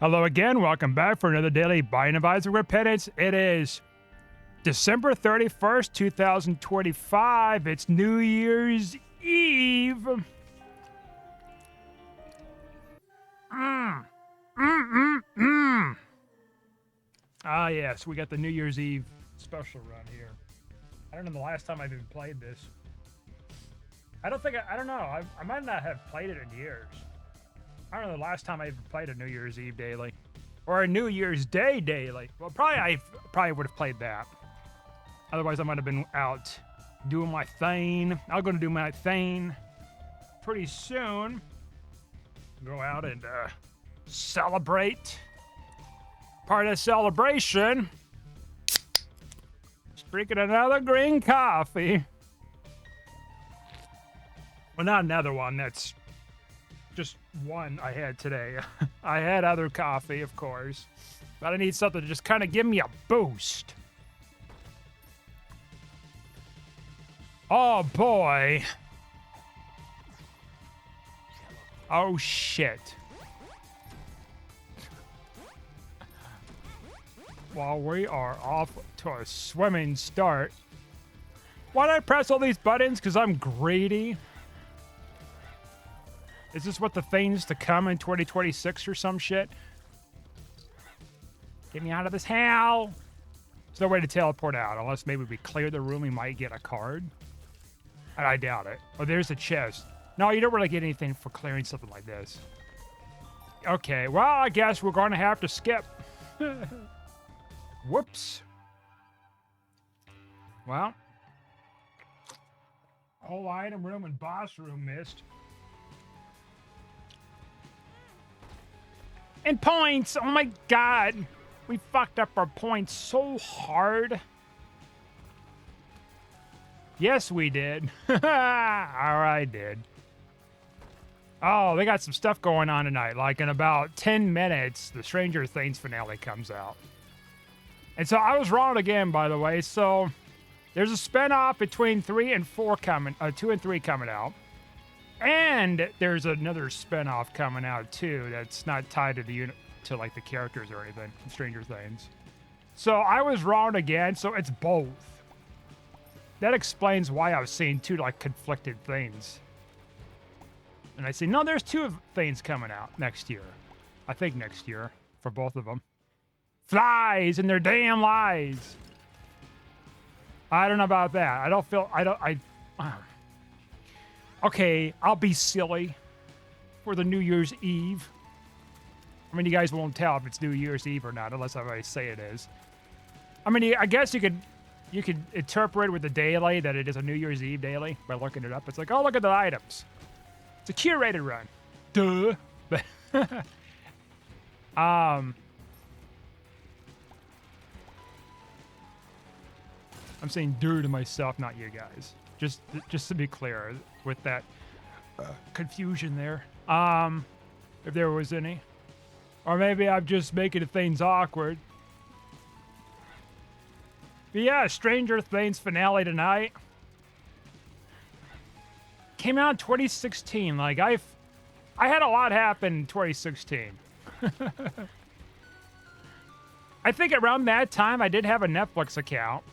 Hello again, welcome back for another daily Buying Advisor Repentance. It is December 31st, 2025. It's New Year's Eve. Ah, yes, we got the New Year's Eve special run here. I don't know the last time I've even played this. I don't know. I might not have played it in years. I don't know the last time I ever played a New Year's Eve daily. Or a New Year's Day daily. Well, I would have played that. Otherwise, I might have been out doing my thing. I'm going to do my thing pretty soon. Go out and celebrate. Part of the celebration. Just drinking another green coffee. Well, not another one. That's just one I had today. I had other coffee, of course, but I need something to just kind of give me a boost. Oh boy. Oh shit. While we are off to a swimming start. Why did I press all these buttons? Because I'm greedy. Is this what the thing's to come in 2026 or some shit? Get me out of this hell. There's no way to teleport out unless maybe we clear the room, we might get a card. And I doubt it. Oh, there's a chest. No, you don't really get anything for clearing something like this. Okay, well, I guess we're going to have to skip. Whoops. Well. Whole item room and boss room missed. And points! Oh my god! We fucked up our points so hard. Yes, we did. I did. Oh, they got some stuff going on tonight. Like in about 10 minutes, the Stranger Things finale comes out. And so I was wrong again, by the way. So there's a spinoff between 3 and 4 coming, 2 and 3 coming out. And there's another spinoff coming out too that's not tied to to like the characters or anything from Stranger Things. So I was wrong again, so it's both. That explains why I was seeing two like conflicted things. And I say, no, there's 2 things coming out next year. I think next year for both of them. Flies and their damn lies. I don't know about that. Okay, I'll be silly for the New Year's Eve. I mean, you guys won't tell if it's New Year's Eve or not, unless I say it is. I mean, I guess you could interpret with the daily that it is a New Year's Eve daily by looking it up. It's like, oh, look at the items. It's a curated run. Duh. I'm saying duh to myself, not you guys. Just to be clear with that confusion there. If there was any. Or maybe I'm just making things awkward. But yeah, Stranger Things finale tonight. Came out in 2016. Like, I had a lot happen in 2016. I think around that time I did have a Netflix account.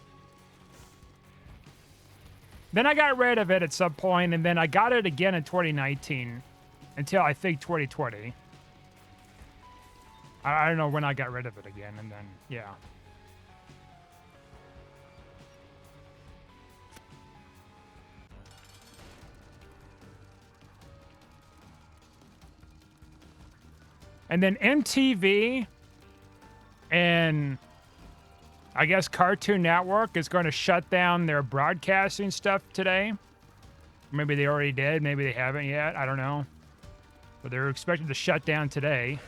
Then I got rid of it at some point, and then I got it again in 2019 until I think 2020. I don't know when I got rid of it again, and then, yeah. And then MTV and I guess Cartoon Network is going to shut down their broadcasting stuff today. Maybe they already did. Maybe they haven't yet. I don't know. But they're expected to shut down today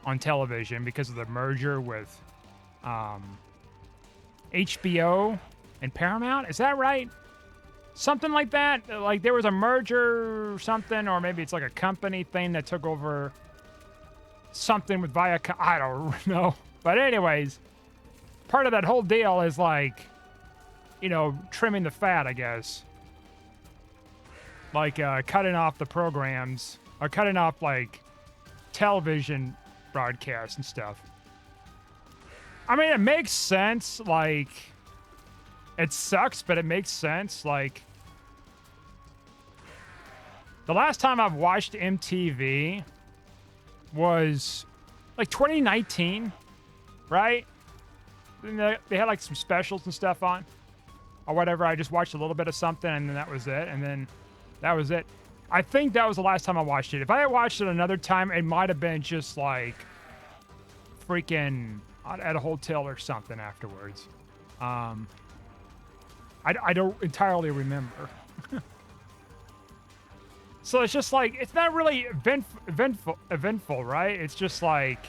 on television because of the merger with HBO and Paramount. Is that right? Something like that? Like there was a merger or something, or maybe it's like a company thing that took over something with Viacom. I don't know. But anyways, part of that whole deal is like, you know, trimming the fat, I guess. Like cutting off the programs, or cutting off like television broadcasts and stuff. I mean, it makes sense. Like, it sucks, but it makes sense. Like, the last time I've watched MTV was like 2019, right? And they had like some specials and stuff on or whatever. I just watched a little bit of something and then that was it. And then that was it. I think that was the last time I watched it. If I had watched it another time, it might have been just like freaking at a hotel or something afterwards. I don't entirely remember. So it's just like, it's not really eventful, right? It's just like,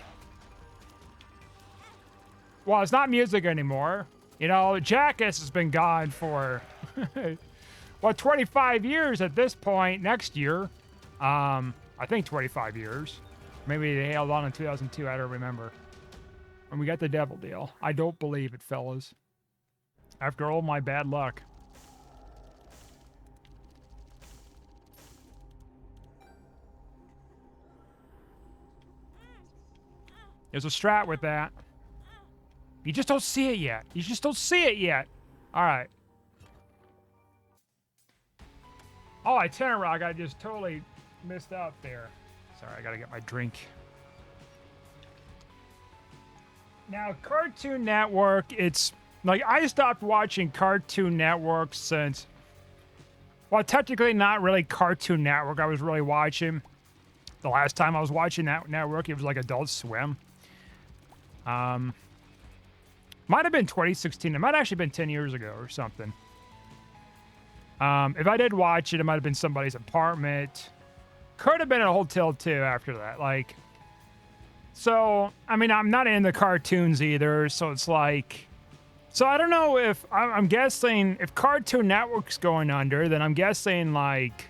well, it's not music anymore. You know, Jackass has been gone for, well, 25 years at this point, next year. I think 25 years. Maybe they held on in 2002, I don't remember. And we got the devil deal. I don't believe it, fellas. After all my bad luck. There's a strat with that. You just don't see it yet. You just don't see it yet. All right. Oh, Itinerary, I just totally missed out there. Sorry, I gotta get my drink. Now, Cartoon Network, it's like I stopped watching Cartoon Network since, well, technically not really Cartoon Network. I was really watching. The last time I was watching that network, it was like Adult Swim. Might have been 2016. It might have actually been 10 years ago or something. If I did watch it, it might have been somebody's apartment. Could have been a hotel too after that. Like, so, I mean, I'm not into cartoons either. So it's like, so I don't know if, I'm guessing if Cartoon Network's going under, then I'm guessing like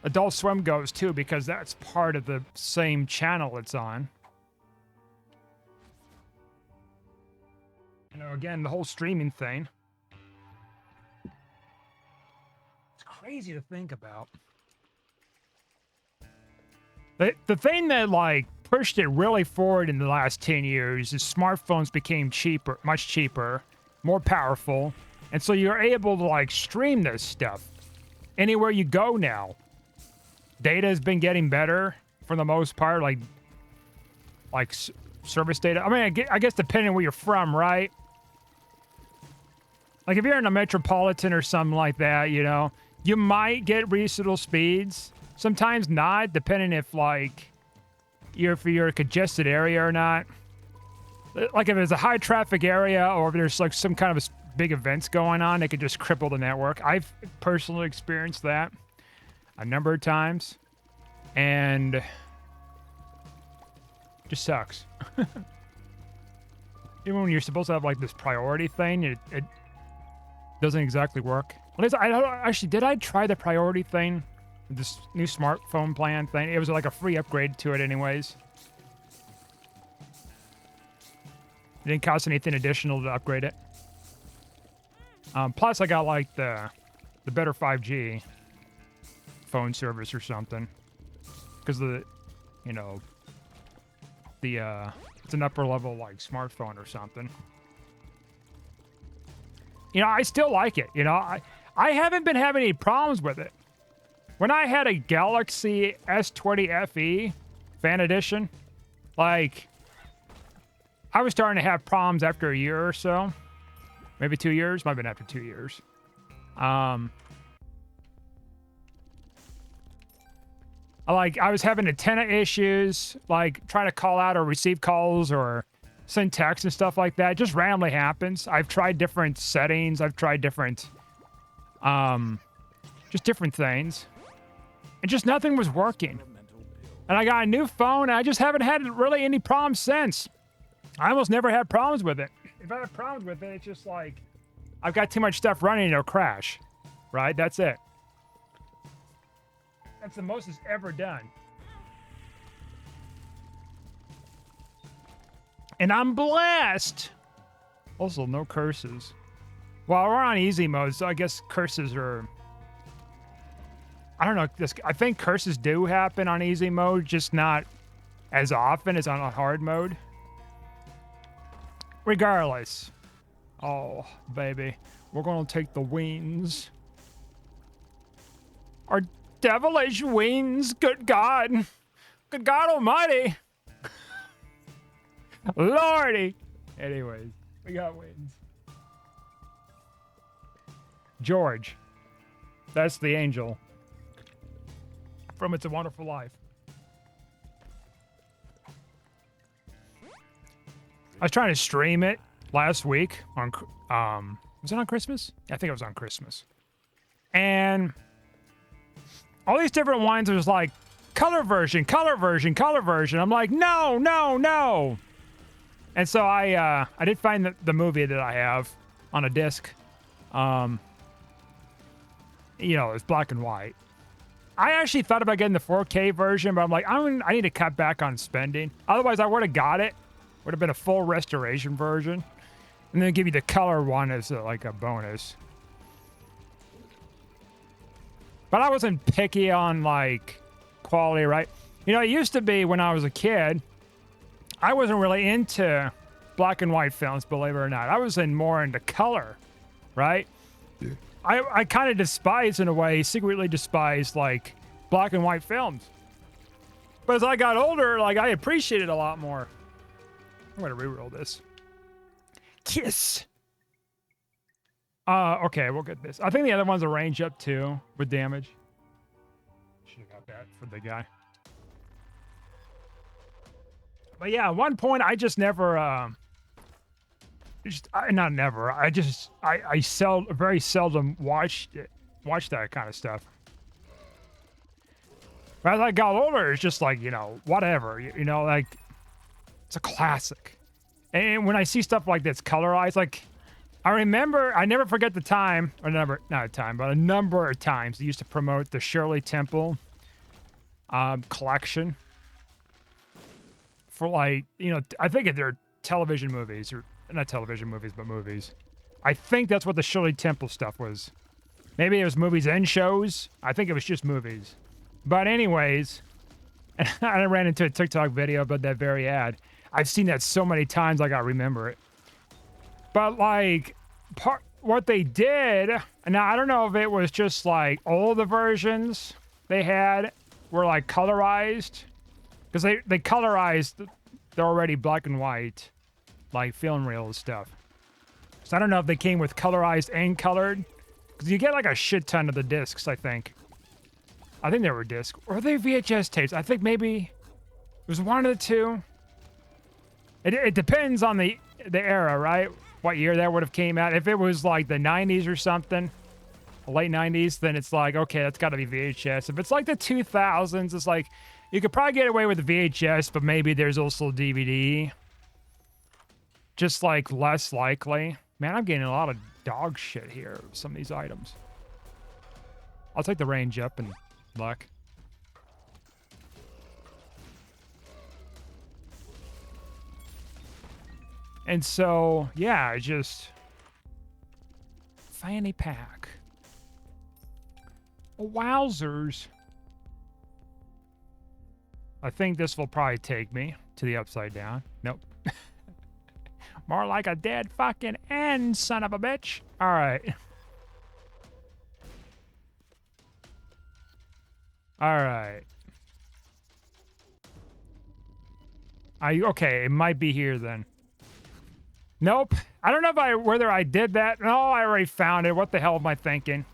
Adult Swim goes too, because that's part of the same channel it's on. You know, again, the whole streaming thing. It's crazy to think about. The thing that, like, pushed it really forward in the last 10 years is smartphones became cheaper, much cheaper, more powerful. And so you're able to, like, stream this stuff anywhere you go now. Data has been getting better for the most part, like service data. I mean, I guess depending on where you're from, right? Like if you're in a metropolitan or something like that, you know, you might get reasonable speeds. Sometimes not, depending if like if you're a congested area or not. Like if it's a high traffic area or if there's like some kind of big events going on, it could just cripple the network. I've personally experienced that a number of times, and it just sucks. Even when you're supposed to have like this priority thing, it doesn't exactly work. At least actually, did I try the priority thing? This new smartphone plan thing? It was like a free upgrade to it anyways. It didn't cost anything additional to upgrade it. Plus I got like the better 5G phone service or something. Because the, you know, the, it's an upper level like smartphone or something. You know, I still like it. You know, I haven't been having any problems with it. When I had a Galaxy S20 FE Fan Edition, like, I was starting to have problems after a year or so. Maybe 2 years. Might have been after 2 years. I was having antenna issues, like trying to call out or receive calls or send texts and stuff like that. It just randomly happens. I've tried different settings. I've tried different, just different things. And just nothing was working. And I got a new phone, and I just haven't had really any problems since. I almost never had problems with it. If I have problems with it, it's just like, I've got too much stuff running and it'll crash. Right? That's it. That's the most it's ever done. And I'm blessed. Also, no curses. Well, we're on easy mode, so I guess curses are... I don't know. I think curses do happen on easy mode, just not as often as on a hard mode. Regardless. Oh, baby. We're gonna take the wings. Our devilish wings, good God. Good God almighty. Lordy. Anyways, we got wings. George. That's the angel. From It's a Wonderful Life. I was trying to stream it last week on, was it on Christmas? I think it was on Christmas. And all these different ones, it was like, color version, color version, color version. I'm like, no, no, no. And so I did find the movie that I have on a disc. You know, it's black and white. I actually thought about getting the 4K version, but I'm like, I need to cut back on spending. Otherwise, I would have got it. Would have been a full restoration version. And then give you the color one as like a bonus. But I wasn't picky on like quality, right? You know, it used to be when I was a kid, I wasn't really into black and white films, believe it or not. I was more into color, right? Yeah. I kind of despise, in a way, secretly despise, like, black and white films. But as I got older, like, I appreciate it a lot more. I'm going to reroll this. Kiss! Okay, we'll get this. I think the other one's a range up, too, with damage. Should have got that for the guy. But yeah, at one point, I just never, not never. I very seldom watch that kind of stuff. But as I got older, it's just like, you know, whatever. You know, like, it's a classic. And when I see stuff like this colorized, like, I never forget the time, or not a time, but a number of times they used to promote the Shirley Temple collection. For like, you know, I think they're television movies, or not television movies, but movies. I think that's what the Shirley Temple stuff was. Maybe it was movies and shows. I think it was just movies. But anyways, I ran into a TikTok video about that very ad. I've seen that so many times, like I remember it. But like, what they did, now I don't know if it was just like all the versions they had were like colorized. Because they colorized the already black and white, like film reel stuff. So I don't know if they came with colorized and colored. Because you get like a shit ton of the discs, I think. I think they were discs. Or were they VHS tapes? I think maybe it was one of the two. It depends on the era, right? What year that would have came out. If it was like the 90s or something, late 90s, then it's like, okay, that's got to be VHS. If it's like the 2000s, it's like, you could probably get away with the VHS, but maybe there's also DVD. Just like less likely. Man, I'm getting a lot of dog shit here with some of these items. I'll take the range up and luck. And so, yeah, just fanny pack. Wowzers. I think this will probably take me to the upside down. Nope. More like a dead fucking end, son of a bitch. All right. All right. Okay, it might be here then. Nope. I don't know whether I did that. No, I already found it. What the hell am I thinking?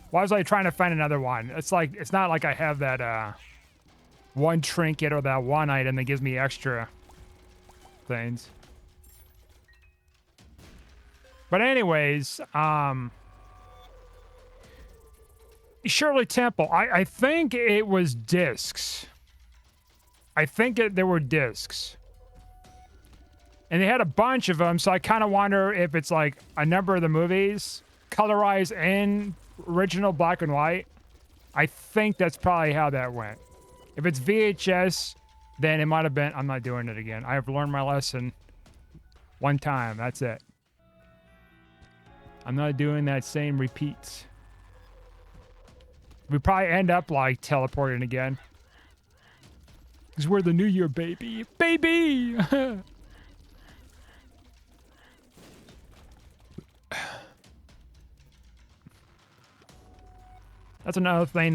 Why was I trying to find another one? It's like, it's not like I have that one trinket or that one item that gives me extra things. But anyways, Shirley Temple, I think it was discs. I think there were discs. And they had a bunch of them, so I kind of wonder if it's like a number of the movies colorized in original black and white. I think that's probably how that went. If it's VHS, then it might have been... I'm not doing it again. I have learned my lesson one time. That's it. I'm not doing that same repeats. We probably end up like teleporting again. Because we're the new year, baby. Baby! That's another thing,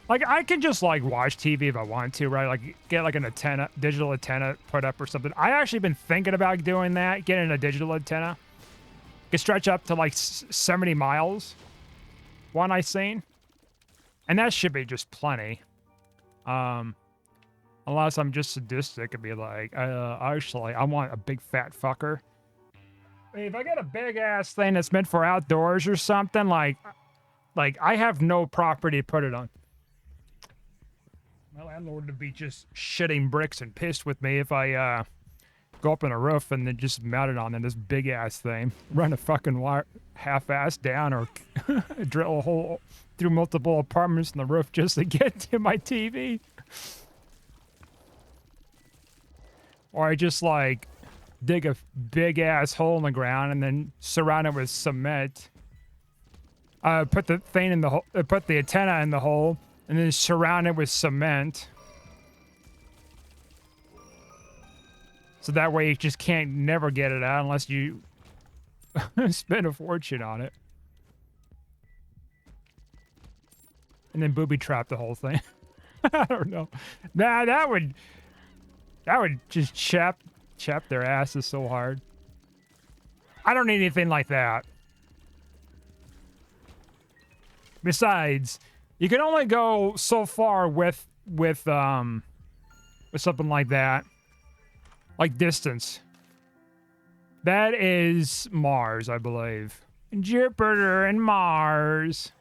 like, I can just, like, watch TV if I want to, right? Like, get, like, an antenna, digital antenna put up or something. I actually been thinking about doing that, getting a digital antenna. Can stretch up to, like, 70 miles. One I seen. And that should be just plenty. Unless I'm just sadistic and be like, actually, I want a big fat fucker. If I get a big-ass thing that's meant for outdoors or something, like, I have no property to put it on. My landlord would be just shitting bricks and pissed with me if I go up on a roof and then just mount it on this big-ass thing. Run a fucking wire half-ass down or drill a hole through multiple apartments in the roof just to get to my TV. Or I just, like, dig a big-ass hole in the ground and then surround it with cement. Put the thing in the hole, put the antenna in the hole, and then surround it with cement. So that way you just can't never get it out unless you spend a fortune on it. And then booby trap the whole thing. I don't know. Nah, that would just chap their asses so hard. I don't need anything like that. Besides, you can only go so far with something like that. Like distance. That is Mars, I believe. Jupiter and Mars.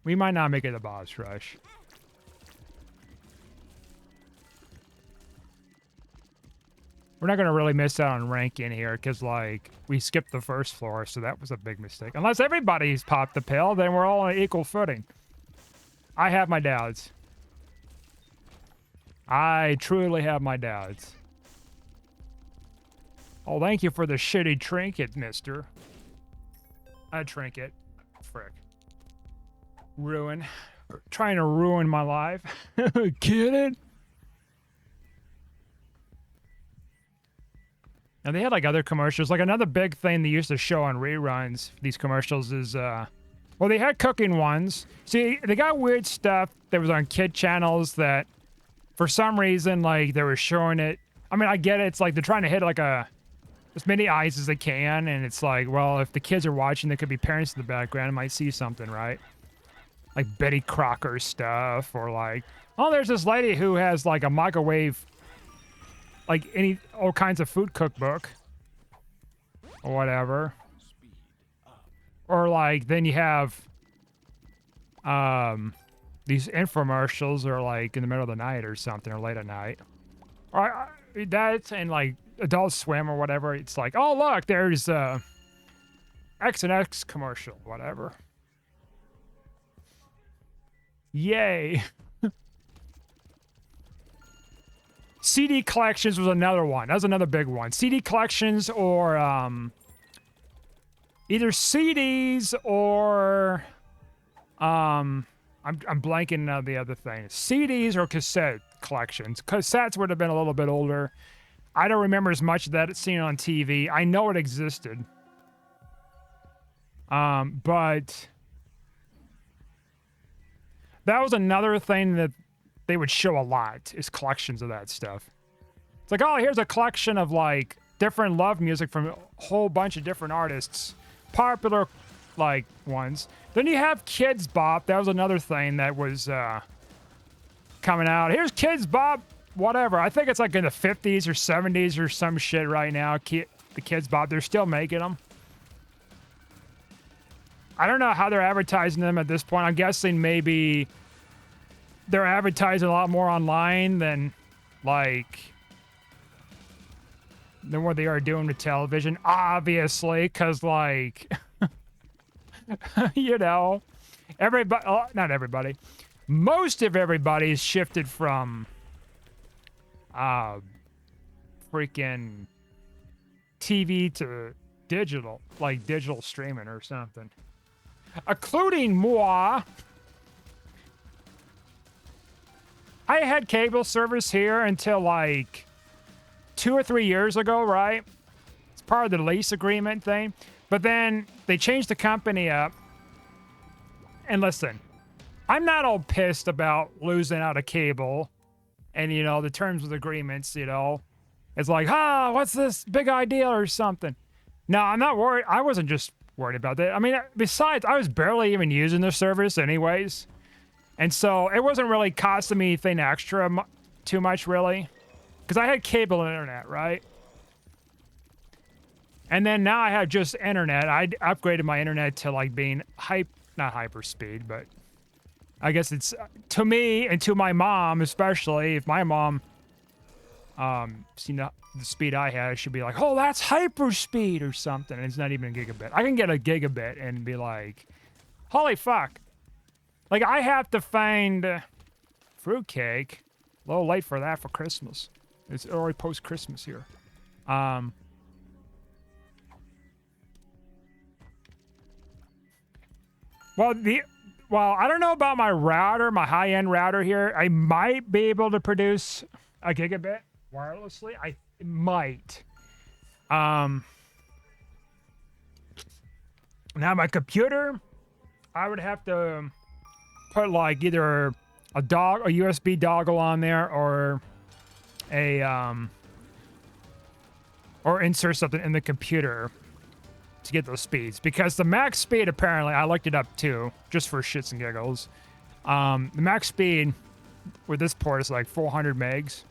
We might not make it a boss rush. We're not going to really miss out on ranking here because, like, we skipped the first floor, so that was a big mistake. Unless everybody's popped the pill, then we're all on equal footing. I have my doubts. I truly have my doubts. Oh, thank you for the shitty trinket, mister. A trinket. Frick. Ruin. Trying to ruin my life. Get it? And they had, like, other commercials. Like, another big thing they used to show on reruns, these commercials, is, well, they had cooking ones. See, they got weird stuff that was on kid channels that, for some reason, like, they were showing it. I mean, I get it. It's like they're trying to hit, like, as many eyes as they can, and it's like, well, if the kids are watching, there could be parents in the background and might see something, right? Like Betty Crocker stuff, or like, oh, there's this lady who has, like, a microwave, like, all kinds of food cookbook or whatever. Or like, then you have these infomercials are like in the middle of the night or something, or late at night. Or that's in like Adult Swim or whatever. It's like, oh look, there's X and X commercial, whatever. Yay. CD collections was another one. That was another big one. CD collections, or either CDs or I'm blanking on the other thing. CDs or cassette collections. Cassettes would have been a little bit older. I don't remember as much of that seen on TV. I know it existed. But that was another thing that they would show a lot, is collections of that stuff. It's like, oh, here's a collection of, like, different love music from a whole bunch of different artists. Popular, like, ones. Then you have Kids Bop. That was another thing that was coming out. Here's Kids Bop, whatever. I think it's like in the 50s or 70s or some shit right now. The Kids Bop, they're still making them. I don't know how they're advertising them at this point. I'm guessing maybe they're advertising a lot more online than, like, than what they are doing with television, obviously, because, like, you know, everybody, not everybody, most of everybody's shifted from freaking TV to digital, like digital streaming or something, including moi. I had cable service here until like 2 or 3 years ago, right? It's part of the lease agreement thing. But then they changed the company up. And listen, I'm not all pissed about losing out of cable and, you know, the terms of the agreements, you know. It's like, what's this big idea or something? No, I'm not worried. I wasn't just worried about that. I mean, besides, I was barely even using the service anyways. And so it wasn't really costing me anything extra too much, really. Because I had cable and internet, right? And then now I have just internet. I upgraded my internet to like being not hyper speed, but I guess it's to me and to my mom, especially if my mom seen the speed I had, she'd be like, oh, that's hyper speed or something. And it's not even a gigabit. I can get a gigabit and be like, holy fuck. Like I have to find fruitcake. A little late for that for Christmas. It's already post Christmas here. Well, I don't know about my router, my high-end router here. I might be able to produce a gigabit wirelessly. I might. Now my computer, I would have to put like either a USB dongle on there or or insert something in the computer to get those speeds, because the max speed, apparently, I looked it up too, just for shits and giggles. The max speed with this port is like 400 megs.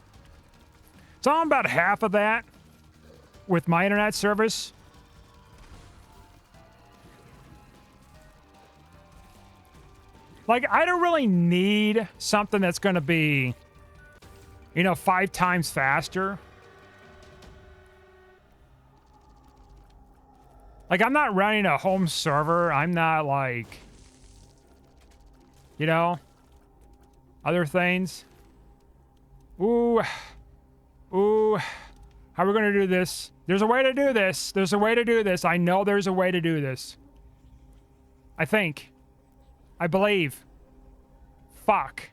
So I'm about half of that with my internet service. Like, I don't really need something that's going to be, you know, 5 times faster. Like, I'm not running a home server. I'm not, like, you know, other things. Ooh. How are we going to do this? There's a way to do this. There's a way to do this. I know there's a way to do this. I think. I believe. Fuck.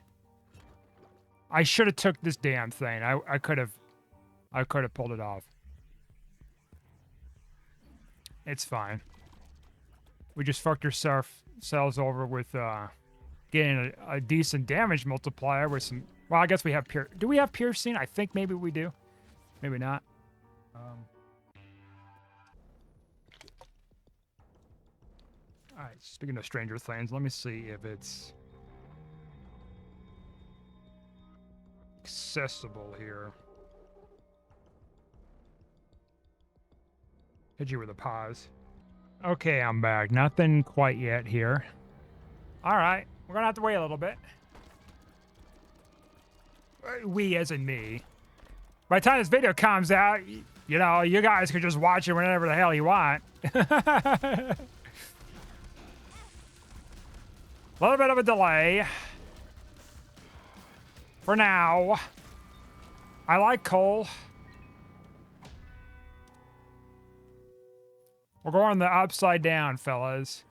I should have took this damn thing. I could have pulled it off. It's fine. We just fucked ourselves over with getting a decent damage multiplier with some. Well, I guess we have do we have piercing? I think maybe we do. Maybe not. All right. Speaking of Stranger Things, let me see if it's accessible here. Hit you with a pause. Okay, I'm back. Nothing quite yet here. All right, we're gonna have to wait a little bit. We, as in me. By the time this video comes out, you know, you guys can just watch it whenever the hell you want. A little bit of a delay. For now. I like coal. We're going the upside down, fellas.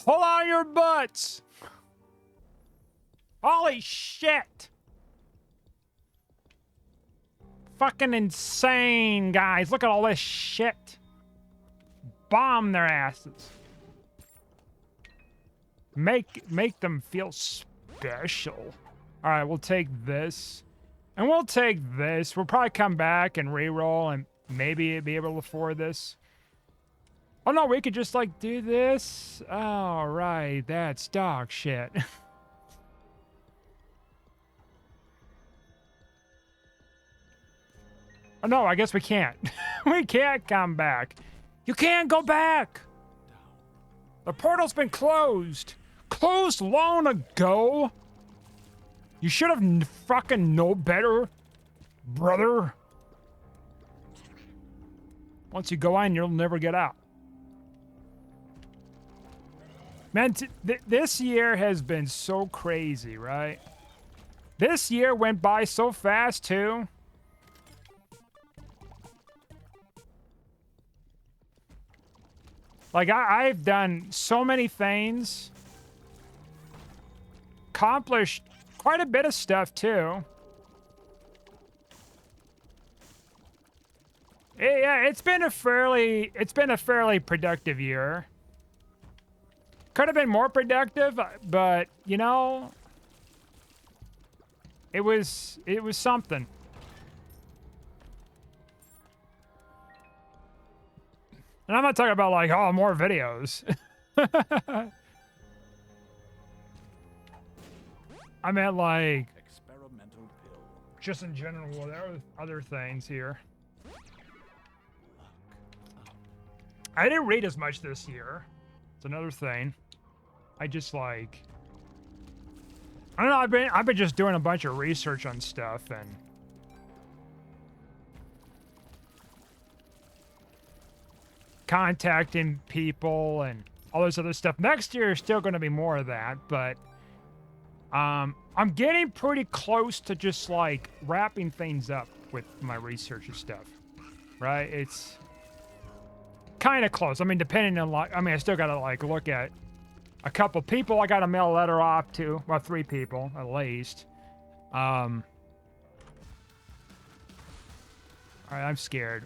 Hold on your butts! Holy shit! Fucking insane, guys. Look at all this shit. Bomb their asses. Make them feel special. Alright, we'll take this. And we'll take this. We'll probably come back and re-roll and maybe be able to afford this. Oh no, we could just like do this. Oh, right, that's dog shit. Oh no, I guess we can't. We can't come back. You can't go back. The portal's been closed. Closed long ago. You should have fucking know better, brother. Once you go in, you'll never get out. Man, this year has been so crazy, right? This year went by so fast, too. Like, I've done so many things. Accomplished quite a bit of stuff, too. Yeah, it's been a fairly productive year. Could have been more productive, but you know, it was something. And I'm not talking about like, oh, more videos. I meant like Experimental pill. just in general. There are other things here. I didn't read as much this year. It's another thing. I just like, I don't know. I've been just doing a bunch of research on stuff and contacting people and all this other stuff. Next year is still going to be more of that, but I'm getting pretty close to just like wrapping things up with my research and stuff. Right? It's kind of close. I mean, depending on like, I mean, I still got to like look at a couple people I got to mail a letter off to. Well, 3 people at least. All right, I'm scared.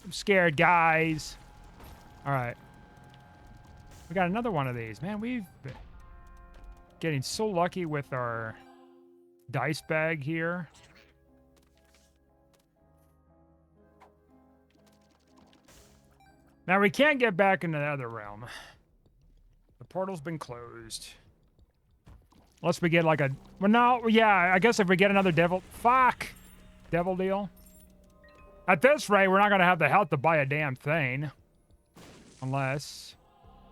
I'm scared, guys. All right. We got another one of these. Man, we've been getting so lucky with our dice bag here. Now we can't get back into the other realm. The portal's been closed. Unless we get like a... Well, no, yeah, I guess if we get another devil... Fuck! Devil deal. At this rate, we're not going to have the health to buy a damn thing. Unless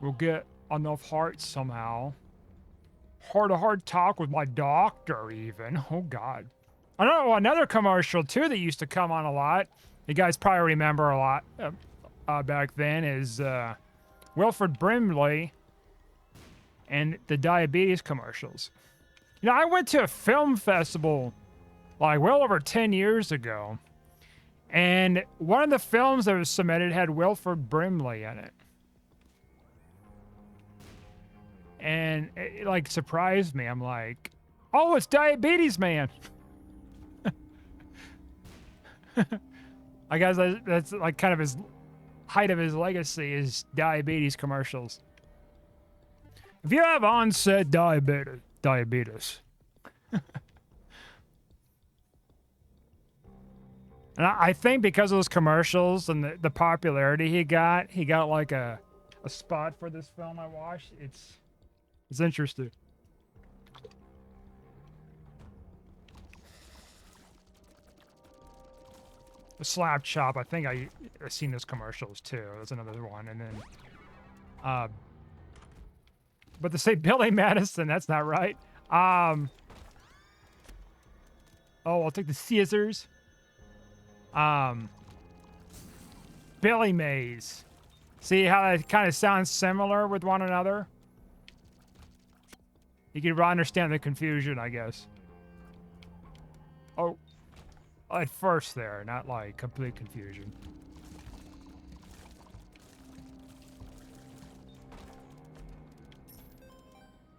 we'll get enough hearts somehow. Heart-to-heart talk with my doctor, even. Oh, God. I know another commercial, too, that used to come on a lot. You guys probably remember a lot back then is Wilford Brimley and the diabetes commercials. You know, I went to a film festival like well over 10 years ago. And one of the films that was submitted had Wilford Brimley in it. And it like surprised me. I'm like, oh, it's Diabetes Man. I guess that's like kind of his height of his legacy is diabetes commercials. If you have onset diabetes. And I think because of those commercials and the popularity he got like a spot for this film I watched. It's interesting. The Slap Chop, I think I've seen those commercials too. That's another one. And then, but to say Billy Madison, that's not right. Oh, I'll take the scissors. Billy Mays. See how that kind of sounds similar with one another? You can understand the confusion, I guess. Oh, at first there, not like complete confusion.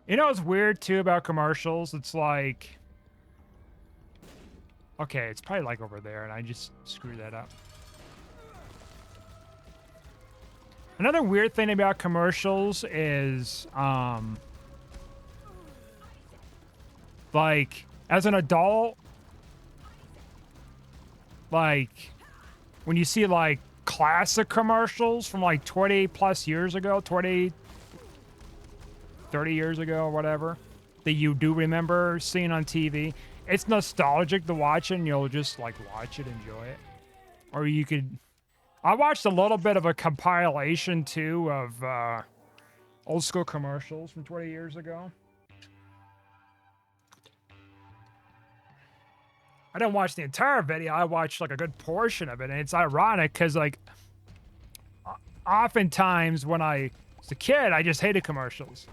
You know what's weird too about commercials? It's like, okay, it's probably like over there, and I just screwed that up. Another weird thing about commercials is, like, as an adult, like, when you see, like, classic commercials from, like, 20 plus years ago, 20, 30 years ago or whatever, that you do remember seeing on TV, it's nostalgic to watch it, and you'll just, like, watch it, enjoy it. Or you could... I watched a little bit of a compilation, too, of old school commercials from 20 years ago. I didn't watch the entire video. I watched, like, a good portion of it, and it's ironic, because, like, oftentimes when I was a kid, I just hated commercials.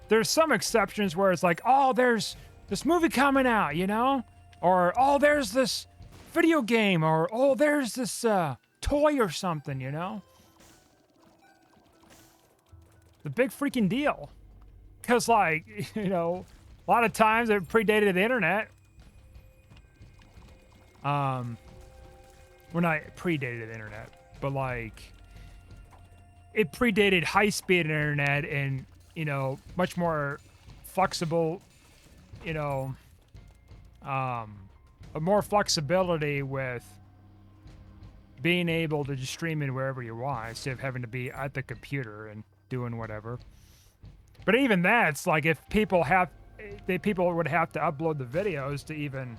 There's some exceptions where it's like, oh, there's this movie coming out, you know? Or, oh, there's this video game, or, oh, there's this, toy or something, you know? The big freaking deal. Because, like, you know, A lot of times it predated the internet. Well, not predated the internet, but like it predated high-speed internet and, you know, much more flexible, you know, more flexibility with being able to just stream in wherever you want instead of having to be at the computer and doing whatever. But even that's like if people would have to upload the videos to even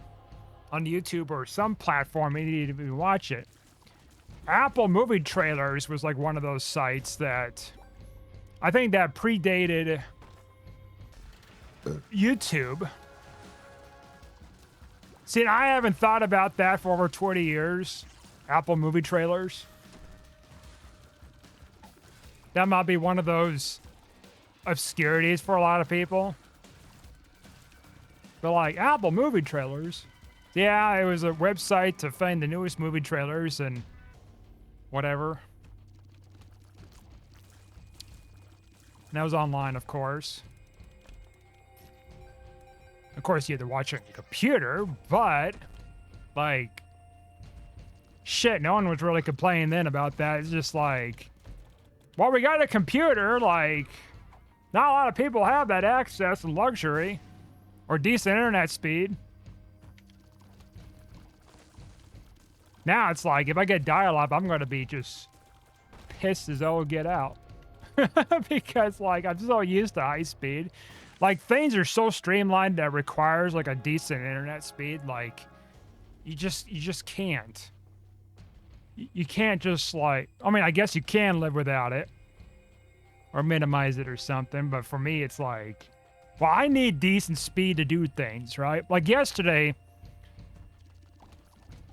on YouTube or some platform you need to watch it. Apple Movie Trailers was like one of those sites that I think that predated YouTube. See, I haven't thought about that for over 20 years. Apple Movie Trailers. That might be one of those obscurities for a lot of people. But like Apple Movie Trailers. Yeah, it was a website to find the newest movie trailers and whatever. And that was online, of course. Of course, you had to watch it on your computer, but like, shit, no one was really complaining then about that. It's just like, well, we got a computer, like, not a lot of people have that access and luxury or decent internet speed. Now it's like, if I get dial-up, I'm going to be just pissed as all get out. Because, like, I'm so used to high speed. Like, things are so streamlined that requires, like, a decent internet speed. Like, you just can't. You can't just, like... I mean, I guess you can live without it. Or minimize it or something. But for me, it's like... Well, I need decent speed to do things, right? Like, yesterday...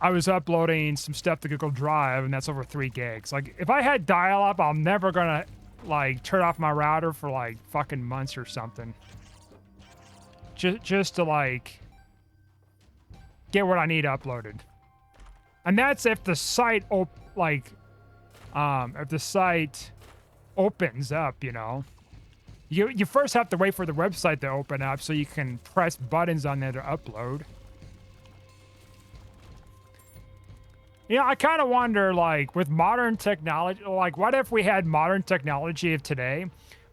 I was uploading some stuff to Google Drive, and that's over 3 gigs. Like, if I had dial-up, I'm never gonna, like, turn off my router for, like, fucking months or something. Just to, like, get what I need uploaded. And that's if the site, if the site opens up, you know. You first have to wait for the website to open up so you can press buttons on there to upload. You know, I kind of wonder, like, with modern technology, like, what if we had modern technology of today,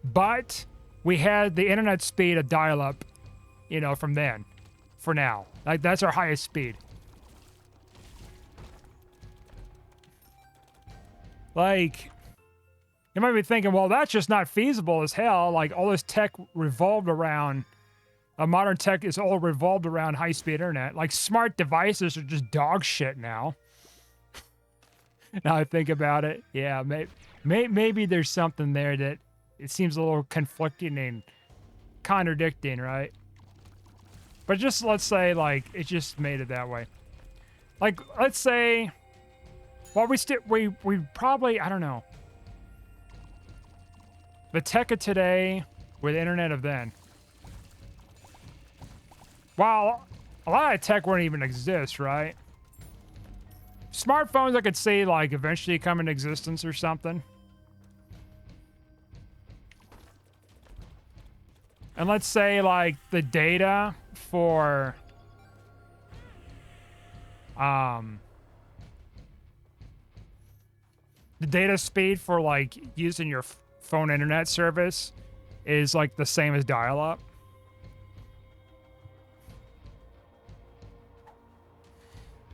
but we had the internet speed of dial-up, you know, from then, for now. Like, that's our highest speed. Like, you might be thinking, well, that's just not feasible as hell. Like, all this tech revolved around, modern tech is all revolved around high-speed internet. Like, smart devices are just dog shit now. Now I think about it, yeah, maybe there's something there that it seems a little conflicting and contradicting, right? But just let's say, like, it just made it that way. Like, let's say, well, we probably, I don't know. The tech of today with the internet of then. Well, a lot of tech wouldn't even exist, right? Smartphones, I could see, like, eventually come into existence or something. And let's say, like, the data for... the data speed for, like, using your phone internet service is, like, the same as dial-up.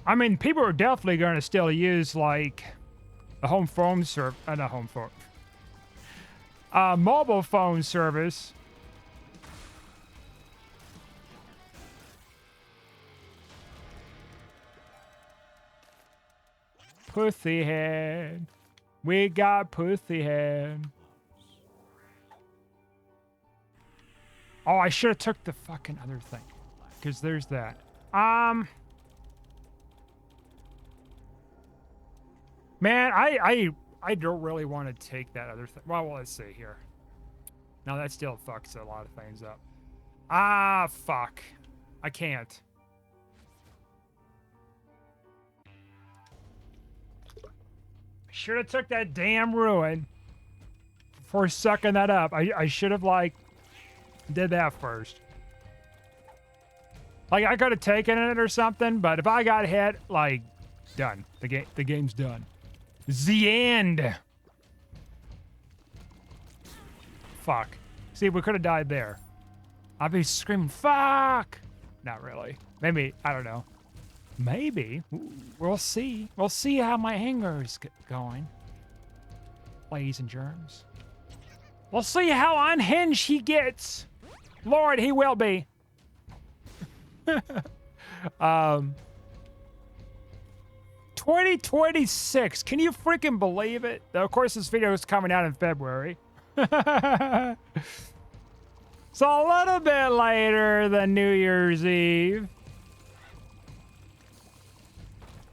I mean, people are definitely going to still use, like, the home phone service, not home phone, mobile phone service. Pussy head. We got pussy head. Oh, I should have took the fucking other thing. Because there's that. Man, I don't really want to take that other thing. Well, let's see here. No, that still fucks a lot of things up. Ah, fuck. I can't. Should have took that damn ruin before sucking that up. I should have, like, did that first. Like, I could have taken it or something, but if I got hit, like, done. The game's done. The end. Fuck. See, we could have died there. I'd be screaming, fuck! Not really. Maybe, I don't know. Maybe. Ooh, we'll see. We'll see how my anger is going. Ladies and germs. We'll see how unhinged he gets. Lord, he will be. 2026. Can you freaking believe it? Though, of course, this video is coming out in February. So a little bit later than New Year's Eve.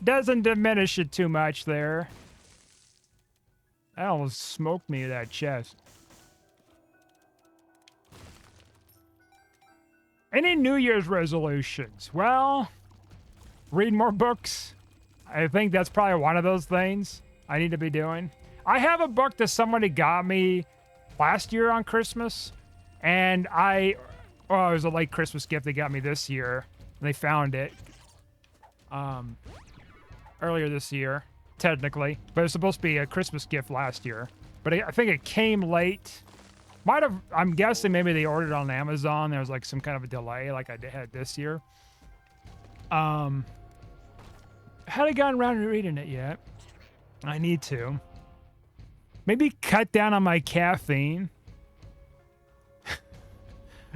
Doesn't diminish it too much there. That almost smoked me in that chest. Any New Year's resolutions? Well, read more books. I think that's probably one of those things I need to be doing. I have a book that somebody got me last year on Christmas. And it was a late Christmas gift they got me this year. And they found it earlier this year, technically. But it was supposed to be a Christmas gift last year. But I think it came late. Might have, I'm guessing maybe they ordered it on Amazon. There was like some kind of a delay like I had this year. Hadn't gotten around to reading it yet. I need to. Maybe cut down on my caffeine.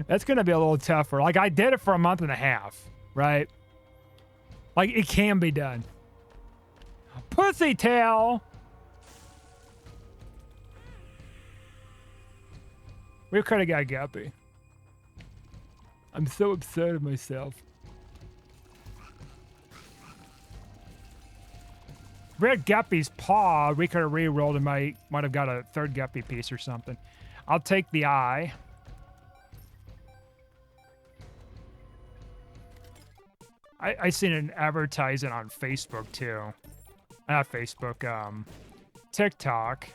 That's going to be a little tougher. Like, I did it for a month and a half, right? Like, it can be done. Pussy tail! We could have got Guppy. I'm so upset at myself. If we had Guppy's paw, we could have re-rolled and might have got a third Guppy piece or something. I'll take the eye. I seen an advertisement on Facebook too. Not Facebook, TikTok.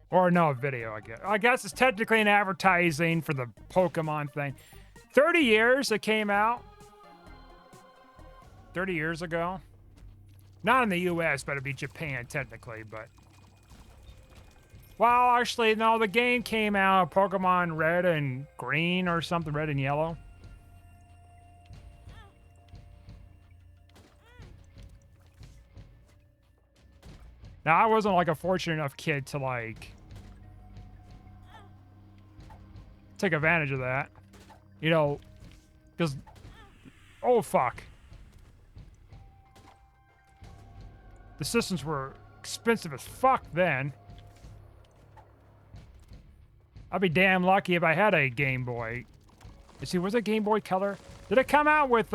Or no, a video, I guess. I guess it's technically an advertising for the Pokemon thing. 30 years it came out. 30 years ago. Not in the US, but it'd be Japan technically, but. Well, actually, no, the game came out, Pokemon Red and Green or something, Red and Yellow. Now, I wasn't like a fortunate enough kid to like take advantage of that, you know, because, oh fuck. The systems were expensive as fuck then. I'd be damn lucky if I had a Game Boy. You see, was it Game Boy Color? Did it come out with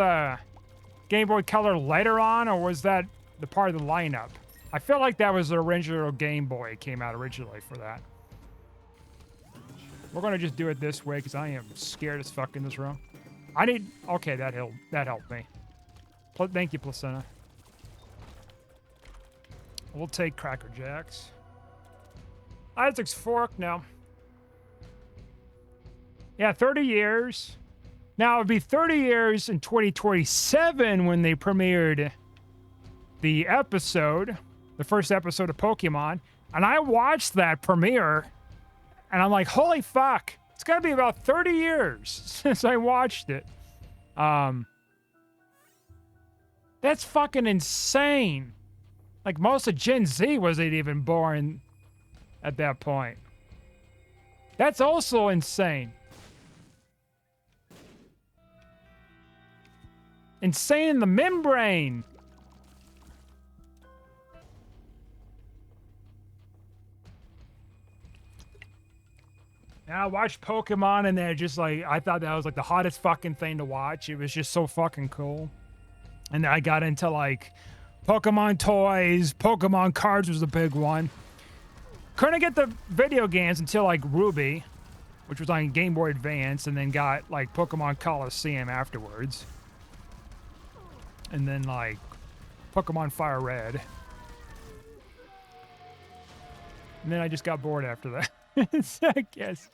Game Boy Color later on, or was that the part of the lineup? I feel like that was the original Game Boy. It came out originally for that. We're gonna just do it this way because I am scared as fuck in this room. I need. Okay, that helped me. Thank you, Placenta. We'll take Cracker Jacks. Isaac's Fork now. Yeah, 30 years. Now it would be 30 years in 2027 when they premiered the episode. The first episode of Pokemon, and I watched that premiere, and I'm like, holy fuck, it's gotta be about 30 years since I watched it. That's fucking insane. Like, most of Gen Z wasn't even born at that point. That's also insane. Insane in the membrane. Now I watched Pokemon and they're just like, I thought that was like the hottest fucking thing to watch. It was just so fucking cool. And then I got into like Pokemon toys, Pokemon cards was the big one. Couldn't get the video games until like Ruby, which was on Game Boy Advance, and then got like Pokemon Coliseum afterwards. And then like Pokemon Fire Red. And then I just got bored after that. So I guess.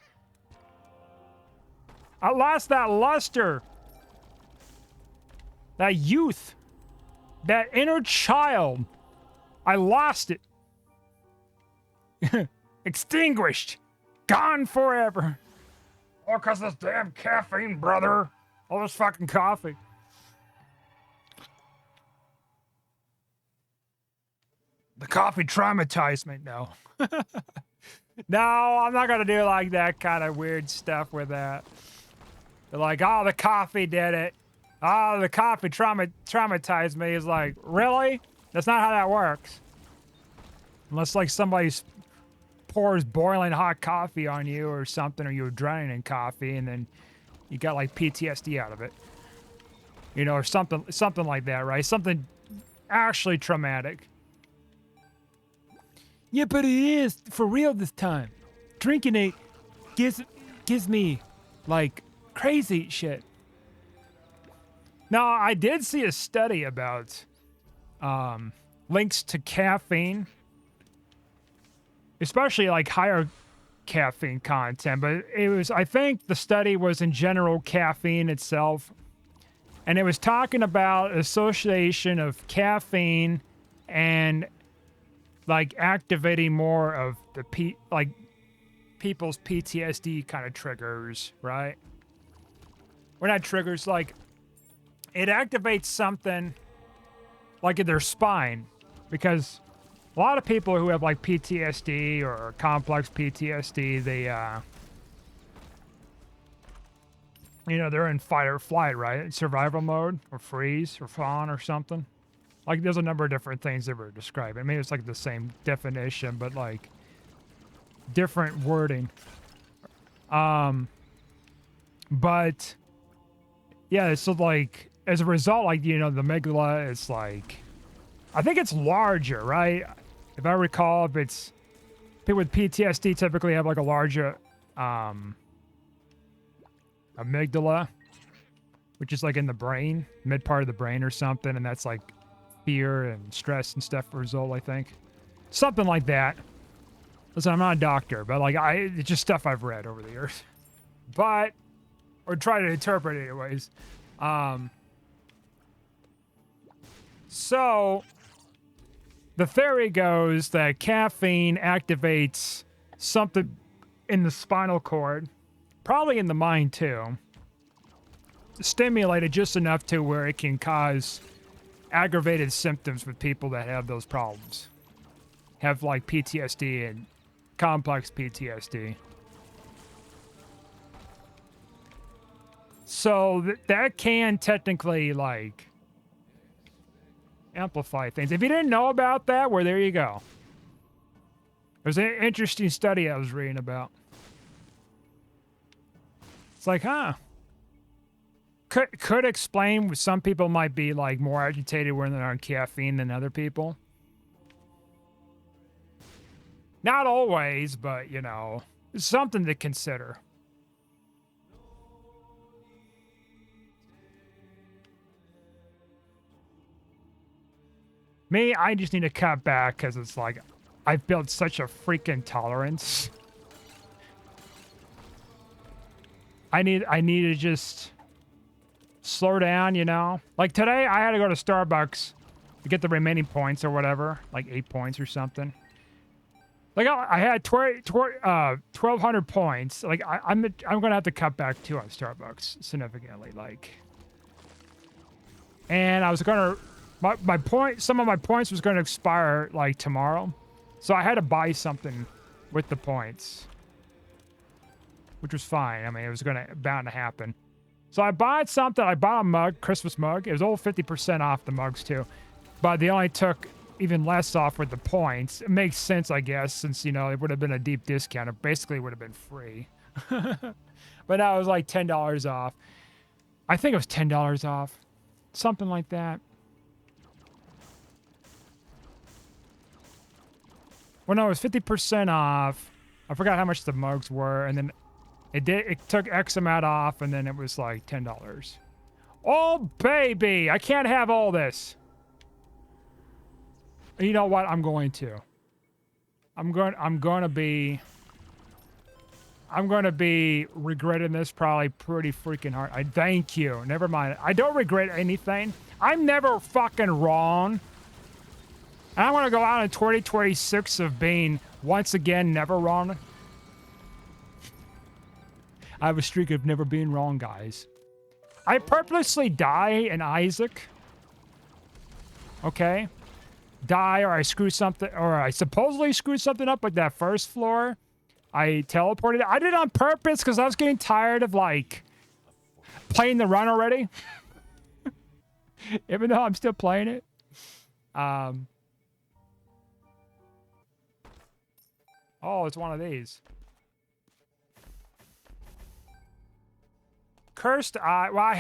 I lost that luster. That youth. That inner child. I lost it. Extinguished. Gone forever. All because of this damn caffeine, brother. All this fucking coffee. The coffee traumatized me. No. No, I'm not going to do like that kind of weird stuff with that. They're like, oh, the coffee did it. Oh, the coffee traumatized me. Is like, really? That's not how that works. Unless, like, somebody pours boiling hot coffee on you or something, or you're drowning in coffee, and then you got, like, PTSD out of it. You know, or something like that, right? Something actually traumatic. Yeah, but it is for real this time. Drinking it gives me, like, crazy shit. Now, I did see a study about links to caffeine, especially like higher caffeine content, but it was, I think the study was in general caffeine itself, and it was talking about association of caffeine and like activating more of the people's PTSD kind of triggers, right? Or not triggers, like it activates something like in their spine, because a lot of people who have like PTSD or complex PTSD, they, you know, they're in fight or flight, right? Survival mode or freeze or fawn or something. Like there's a number of different things that were described. I mean, it's like the same definition, but like different wording. But yeah, so like as a result, like, you know, the amygdala is like, I think it's larger, right? If I recall, if it's people with PTSD typically have like a larger amygdala, which is like in the brain, mid part of the brain or something, and that's like fear and stress and stuff result, I think. Something like that. Listen, I'm not a doctor, but like it's just stuff I've read over the years. But, or try to interpret it anyways. So, the theory goes that caffeine activates something in the spinal cord, probably in the mind too, stimulated just enough to where it can cause aggravated symptoms with people that have those problems. Have like PTSD and complex PTSD. So that can technically like amplify things. If you didn't know about that, well, there you go. There's an interesting study I was reading about. It's like, huh. Could explain some people might be like more agitated when they're on caffeine than other people. Not always, but you know, it's something to consider. Me, I just need to cut back because it's like I've built such a freaking tolerance. I need to just slow down, you know? Like today, I had to go to Starbucks to get the remaining points or whatever, like 8 points or something. Like I had 1,200 points. Like I'm gonna have to cut back too on Starbucks significantly. Like, and I was gonna my point. Some of my points was gonna expire like tomorrow, so I had to buy something with the points, which was fine. I mean, it was bound to happen. So I bought something. I bought a mug, Christmas mug. It was all 50% off the mugs too, but they only took even less off with the points. It makes sense, I guess, since, you know, it would have been a deep discount. It basically would have been free. But now it was like $10 off. I think it was $10 off. Something like that. Well, no, it was 50% off. I forgot how much the mugs were, and then it took X amount off, and then it was like $10. Oh, baby! I can't have all this. You know what? I'm going to I'm going to be regretting this probably pretty freaking hard. I thank you. Never mind. I don't regret anything. I'm never fucking wrong. And I want to go out in 2026 of being, once again, never wrong. I have a streak of never being wrong, guys. I purposely die in Isaac. Okay? Die, or I screw something, or I supposedly screwed something up like that first floor. I teleported. I did it on purpose because I was getting tired of, like, playing the run already. Even though I'm still playing it. Oh, it's one of these. Cursed eye. Well, I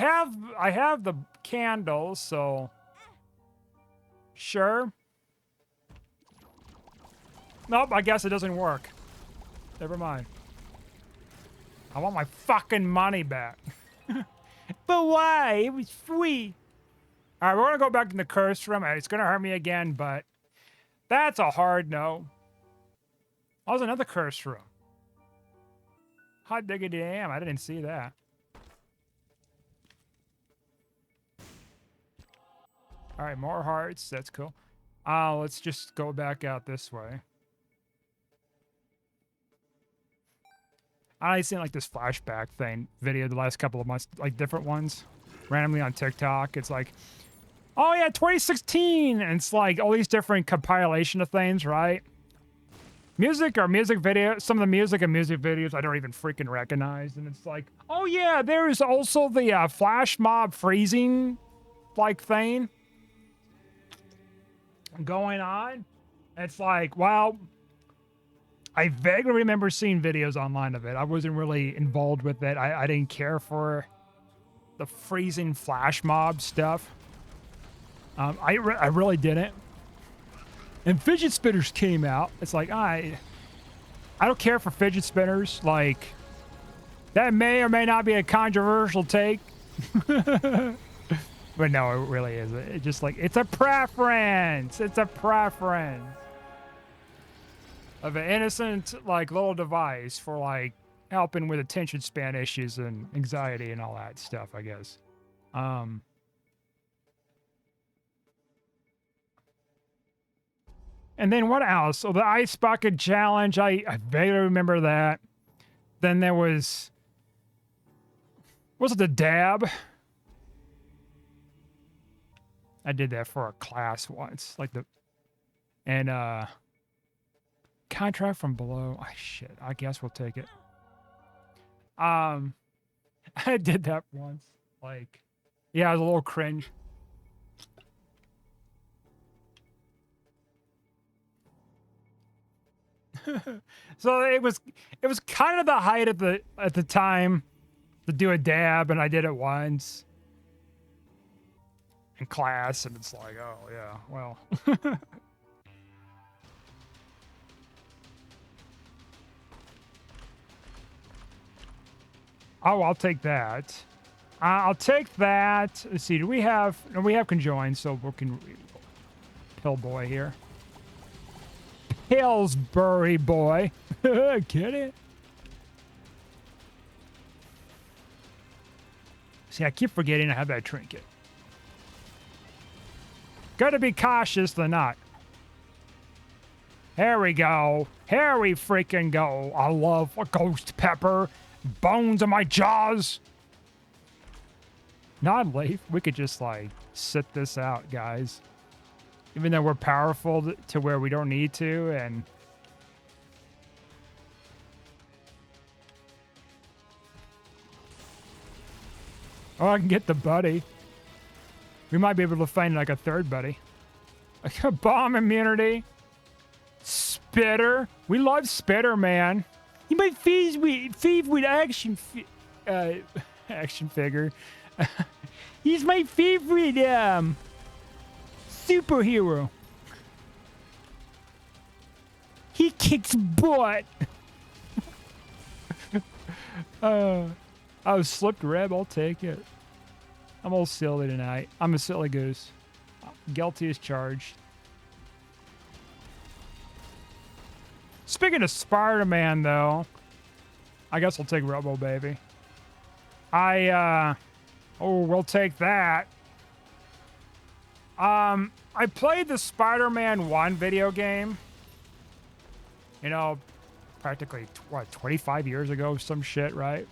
have the candles, so sure. Nope, I guess it doesn't work. Never mind. I want my fucking money back. But why? It was free. All right, we're gonna go back in the cursed room. It's gonna hurt me again, but that's a hard no. Oh, there's another cursed room. Hot diggity damn, I didn't see that. All right, more hearts. That's cool. Let's just go back out this way. I've seen like this flashback thing video the last couple of months, like different ones, randomly on TikTok. It's like, oh yeah, 2016, and it's like all these different compilation of things, right? Music or music video, some of the music and music videos I don't even freaking recognize, and it's like, oh yeah, there's also the flash mob freezing like thing going on. It's like, well, I vaguely remember seeing videos online of it. I wasn't really involved with it. I didn't care for the freezing flash mob stuff. I really didn't. And fidget spinners came out. It's like, I don't care for fidget spinners. Like, that may or may not be a controversial take. But no, it really isn't. It's just like, it's a preference. It's a preference of an innocent, like, little device for, like, helping with attention span issues and anxiety and all that stuff, I guess. And then what else? So the Ice Bucket Challenge, I vaguely remember that. Then there was it the dab? I did that for a class once, like contract from below. Oh, shit. I guess we'll take it. I did that once. Like, yeah, it was a little cringe. So it was kind of the height at the time to do a dab, and I did it once in class, and it's like, oh yeah, well. Oh, I'll take that. I'll take that. Let's see. Do we have? No, we have conjoined, so we can. Pill boy here. Pillsbury boy. Get it? See, I keep forgetting I have that trinket. Gotta be cautious than not. Here we go. Here we freaking go. I love a ghost pepper. Bones in my jaws. Non-leaf. We could just, like, sit this out, guys. Even though we're powerful to where we don't need to, and... Oh, I can get the buddy. We might be able to find, like, a third buddy. Like a bomb immunity. Spitter. We love Spitter, man. He might feed with action figure. He's my favorite, superhero. He kicks butt. Oh, slipped reb. I'll take it. I'm all silly tonight. I'm a silly goose. Guilty as charged. Speaking of Spider-Man, though, I guess we'll take Robo Baby. We'll take that. I played the Spider-Man 1 video game. You know, practically, 25 years ago, some shit, right?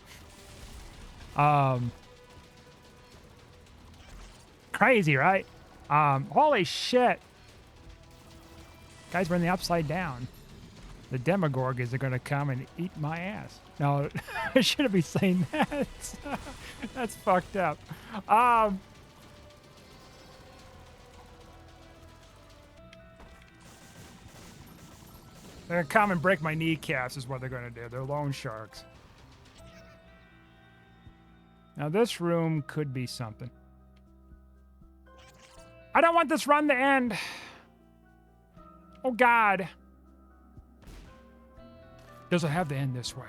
Crazy, right? Holy shit. Guys, we're in the Upside Down. The Demogorgons are going to come and eat my ass. No, I shouldn't be saying that. That's fucked up. They're going to come and break my kneecaps is what they're going to do. They're loan sharks. Now, this room could be something. I don't want this run to end. Oh, God. Does it have to end this way?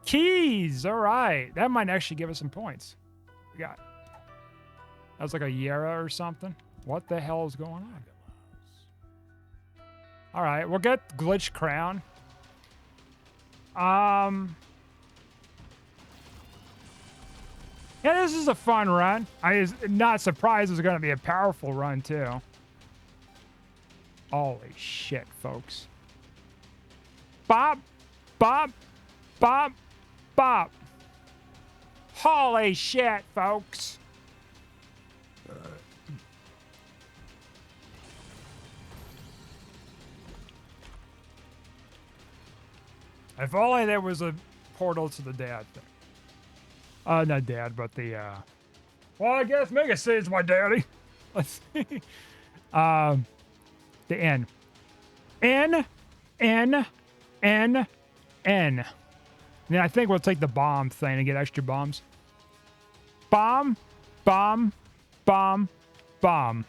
Keys! All right. That might actually give us some points. We got... That was like a Yara or something. What the hell is going on? All right. We'll get Glitch Crown. Yeah, this is a fun run. I was not surprised it's going to be a powerful run, too. Holy shit, folks. Bop, bop, bop, bop. Holy shit, folks. If only there was a portal to the dad thing. Not dad, but the, well, I guess Mega Sid's my daddy. Let's see. The N. N, N, N, N. Then I think we'll take the bomb thing and get extra bombs. Bomb, bomb, bomb, bomb.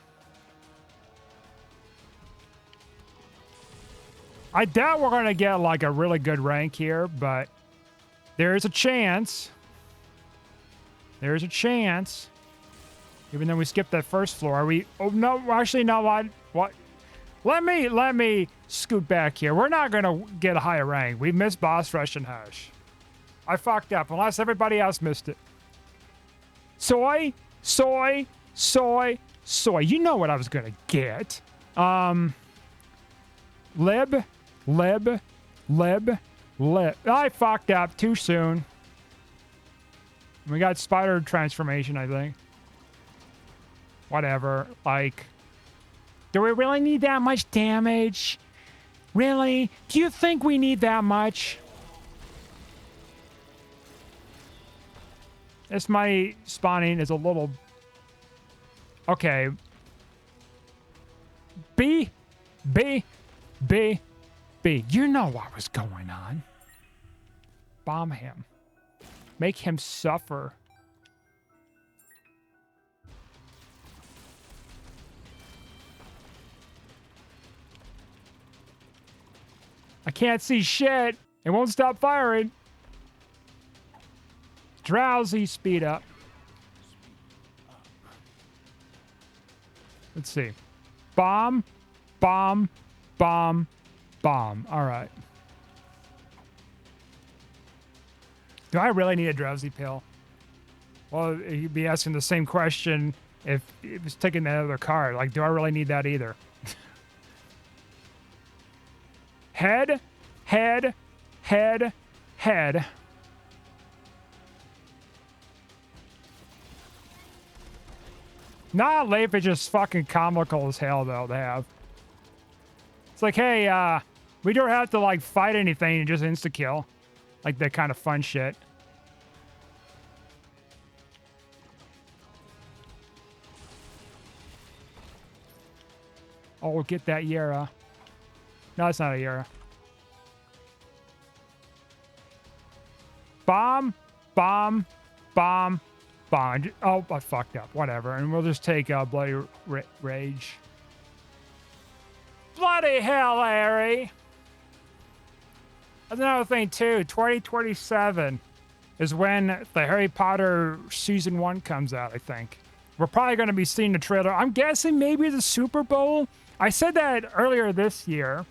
I doubt we're going to get, like, a really good rank here, but there's a chance. There's a chance. Even though we skipped that first floor. Are we... Oh, no. Actually, no. What? Let me scoot back here. We're not going to get a higher rank. We missed Boss Rush and Hush. I fucked up, unless everybody else missed it. Soy, soy, soy, soy. You know what I was going to get. Lib, lib, lib, lib. I fucked up too soon. We got spider transformation, I think. Whatever. Like, do we really need that much damage? Really? Do you think we need that much? This my spawning is a little... Okay. B, B, B, B. You know what was going on. Bomb him. Make him suffer. I can't see shit. It won't stop firing. Drowsy, speed up. Let's see. Bomb, bomb, bomb, bomb. All right. Do I really need a drowsy pill? Well, you'd be asking the same question if it was taking that other card. Like, do I really need that either? Head, head, head, head. Not Leaf is just fucking comical as hell, though, to have. It's like, hey, we don't have to, like, fight anything and just insta-kill. Like, that kind of fun shit. Oh, we'll get that Yara. No, it's not a Yara. Bomb, bomb, bomb, bomb. Oh, I fucked up. Whatever. And we'll just take Bloody Rage. Bloody hell, Larry! That's another thing, too. 2027 is when the Harry Potter Season 1 comes out, I think. We're probably going to be seeing the trailer. I'm guessing maybe the Super Bowl. I said that earlier this year,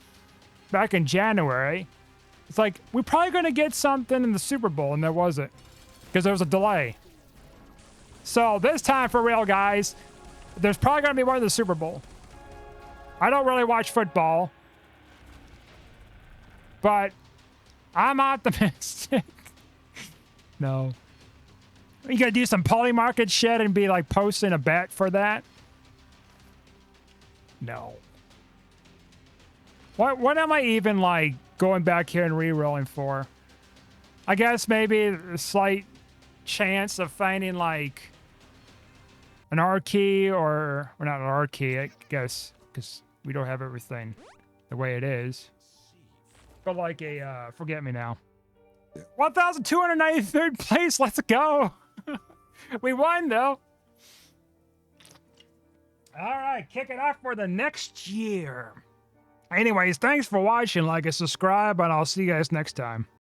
back in January. It's like, we're probably going to get something in the Super Bowl, and there wasn't. Because there was a delay. So this time, for real, guys, there's probably going to be one in the Super Bowl. I don't really watch football. But I'm optimistic. No. You going to do some polymarket shit and be like posting a bet for that? No. What am I even like going back here and re-rolling for? I guess maybe a slight chance of finding like an R key or not an R key, I guess, because we don't have everything the way it is. But like a forget me now. 1,293rd place. Let's go. We won though. All right, kick it off for the next year. Anyways, thanks for watching. Like and subscribe, and I'll see you guys next time.